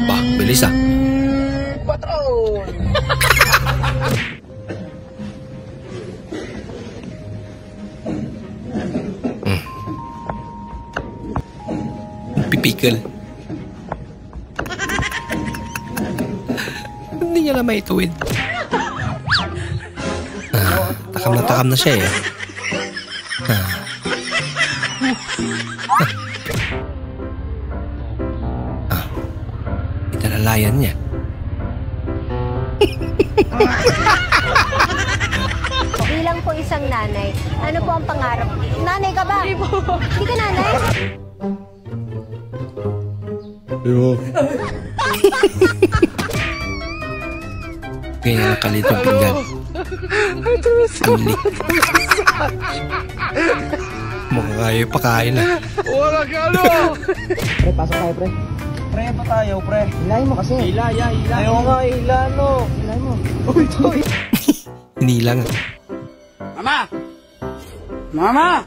Bah, bilis ah. Patron! Pipikal. Hindi niya na maituwid. Takam na siya eh. Italalayan niya. Bilang po isang nanay, ano po ang pangarap? Nanay ka ba? Hindi po. Hindi ka nanay? Yo. Ganyan ang kalitong pinggan. Anli. Mukhang ayaw pakain ah. Wala ka ano! Pre, pasok tayo, pre. Pre, pa tayo, pre. Hilahin mo kasi. Hila. Ayaw nga, hila, no. Hilahin mo. Uy. Hinilang ah. Mama! Mama!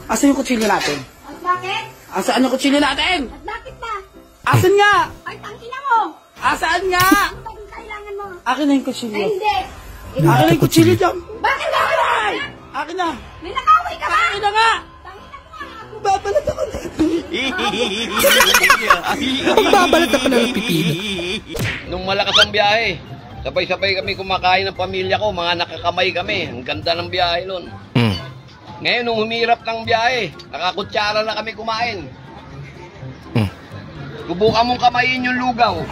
Asan yung kutsilyo natin? At bakit? Asan yung kutsilyo natin? At bakit ba? Asan nga? Ay, tangina mo! Asan nga? Ano ba yung kailangan mo? Akin na yung kutsilyo. Ay, hindi! Akin na yung kutsilyo dyan. Bakit ba? Akin na. May nakaway ka ba? Akin na nga. Tangina mo nga! Babalat ako na. Magbabalat na pala ng pipino. Nung malakas ang biyahe, sabay-sabay kami kumakain ng pamilya ko, mga nakakamay kami. Ang ganda ng biyahe nun. Ngayon, nung humirap ng biyahe, nakakutsara na kami kumain. Subukan mong kamayin yung lugaw.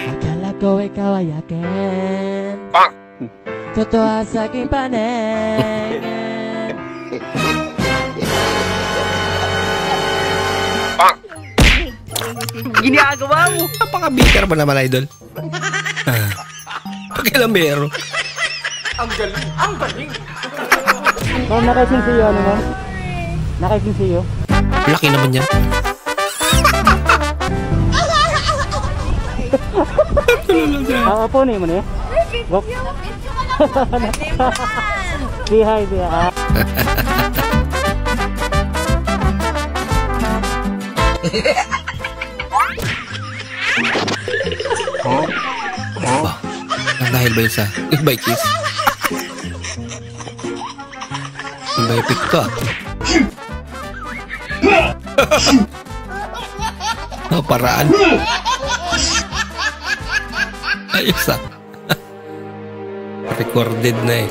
Akala ko ikaw ay akin. Totoo sa aking paningin. Ginagawa mo. Napaka-bitter ba naman, idol? Pakilambero. Ang galing. Ang galing. Ma'am, nakaisinsiyo, ano ma'am? Nakaisinsiyo. Laki naman yan. Apo na mo na eh. Wop. Say hi, say hi. Ba? Dahil ba yun sa goodbye kiss? Yung ba yung pick to ah? Paraan. Ayos ah. Recorded na eh.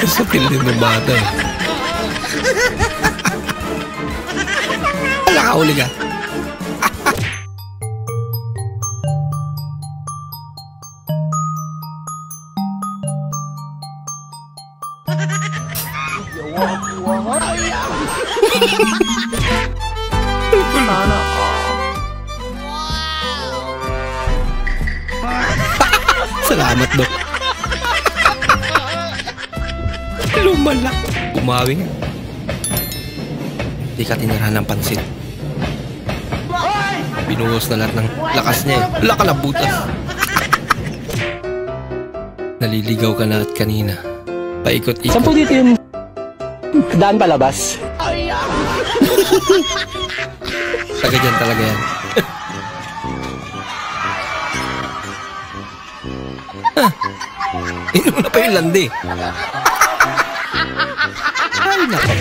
Sa tilin ng bata eh. Nakahuli ka. Salamat, Dok. Lumala. Umawi. Hindi ka tinirahan ng pansin. Binuhos na lahat ng lakas niya eh. Wala ka na butas. Naliligaw ka na at kanina. Paikot-ikot. Saan po dito yung daan palabas? Taga dyan talaga yan. Inuna pa yung landi. Ay, nako.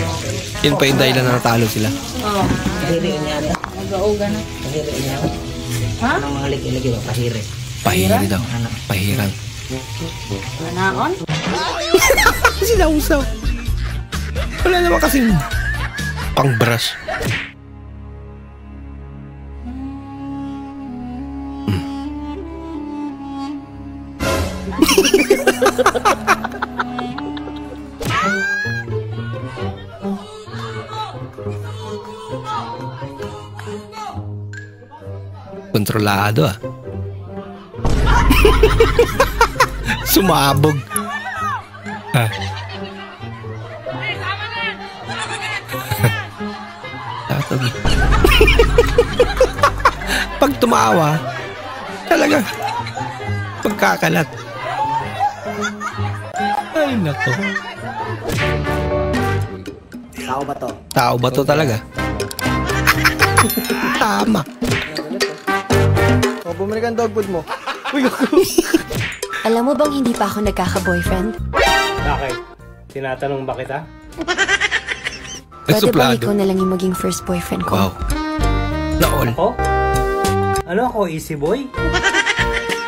Yun pa yung dahilan na natalo sila. Oo. Kahiri niya. Mag-auga na. Kahiri niya. Ha? Anong mga liki-liki ba? Kahiri. Pahiri daw. Pahirang. Manaon? Sinausaw. Wala naman kasing pang-brush. Kontrolado ah. Sumabog. Ha. Tatog. Pag tumawa, Talaga. Pagkakalat. Ay, nako. Tao ba to? Tao ba to talaga? Tama. O, bumili ka ng dog food mo. Alam mo bang hindi pa ako nagkaka-boyfriend? Bakit? Tinatanong ba kita? Pwede bang Suplado. ikaw na lang yung maging first boyfriend ko? Wow. Naol. Ako? Ano ako, easy boy?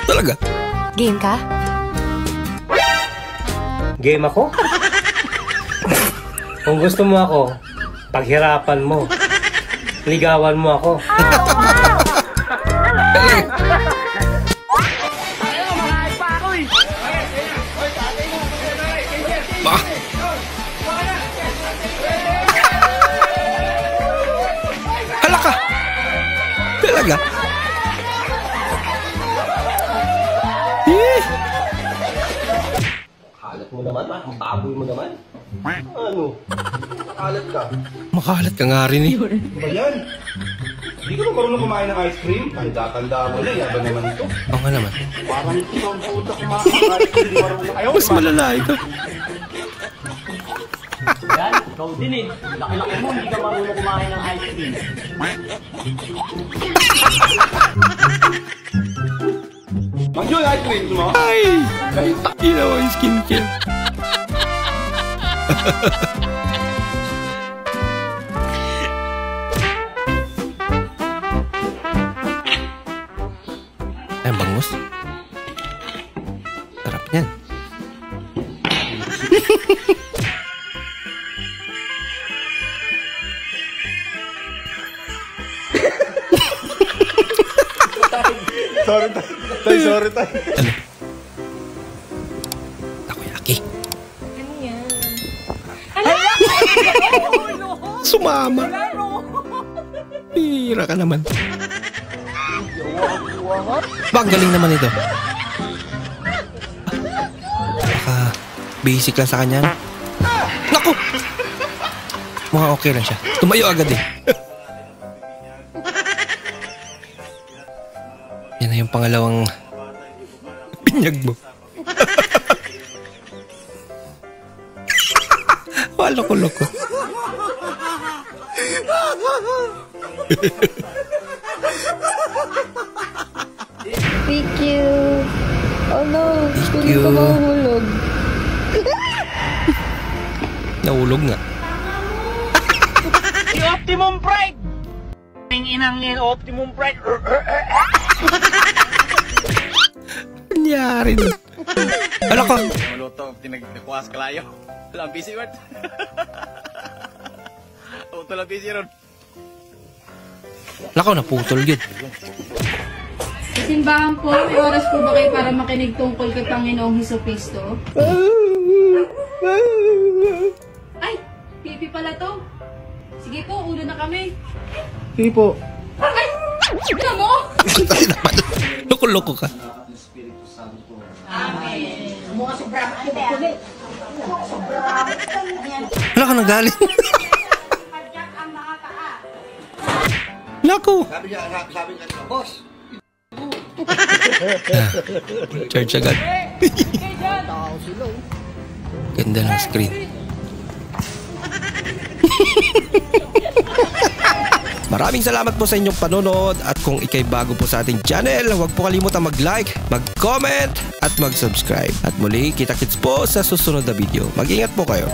Talaga. Game ka? Game ako? Kung gusto mo ako, paghirapan mo. Ligawan mo ako. Ba? Hala ka. Talaga. Halat mo naman, ang baboy mo naman. Ano? Halat ka. Makalat ka nga rin eh. Ba yan? Hindi ka na marunong kumain ng ice cream? Tanda-tanda mo na, yaba naman ito. Oo nga naman. Parang ito ang puta kumakain. Hindi marunong. Ayaw, Mas malala ito. Yan, ikaw din eh. Laki-laki mo, hindi ka marunong kumain ng ice cream. Manjo yung ice cream mo? Ay! Ginawa yung skincare. Ay, ang bangus. Sarap yan. Sorry tay. Sorry tay. Takoyaki. Sumama. Pira ka naman. Bang galing naman ito. Baka basic lang sa kanya. Naku! Mukhang okay lang siya. Tumayo agad eh. Yan na yung pangalawang pinyag mo. Loko-loko. Thank you. Oh no, Thank hindi you. ko mahulog. Nahulog nga. Optimum Pride! Inang Optimum Pride! Nangyari na. Ala ko. Maluto, tinagkuas kalayo. Walang busy word. Ito lang busy ron. Ala ko, naputol yun. Sa simbahan po, may oras po ba kayo para makinig tungkol kay Panginoong Hesukristo? Ay, pipi pala to. Sige po, ulo na kami. Sige po. Ay! Ano mo? Loko-loko ka. Wala ka nagaling. Lako. Sabi niya, boss. Charge agad. Ganda ng screen. Maraming salamat po sa inyong panonood at kung ikay bago po sa ating channel, huwag po kalimutan mag-like, mag-comment at mag-subscribe. At muli, kita-kits po sa susunod na video. Mag-ingat po kayo.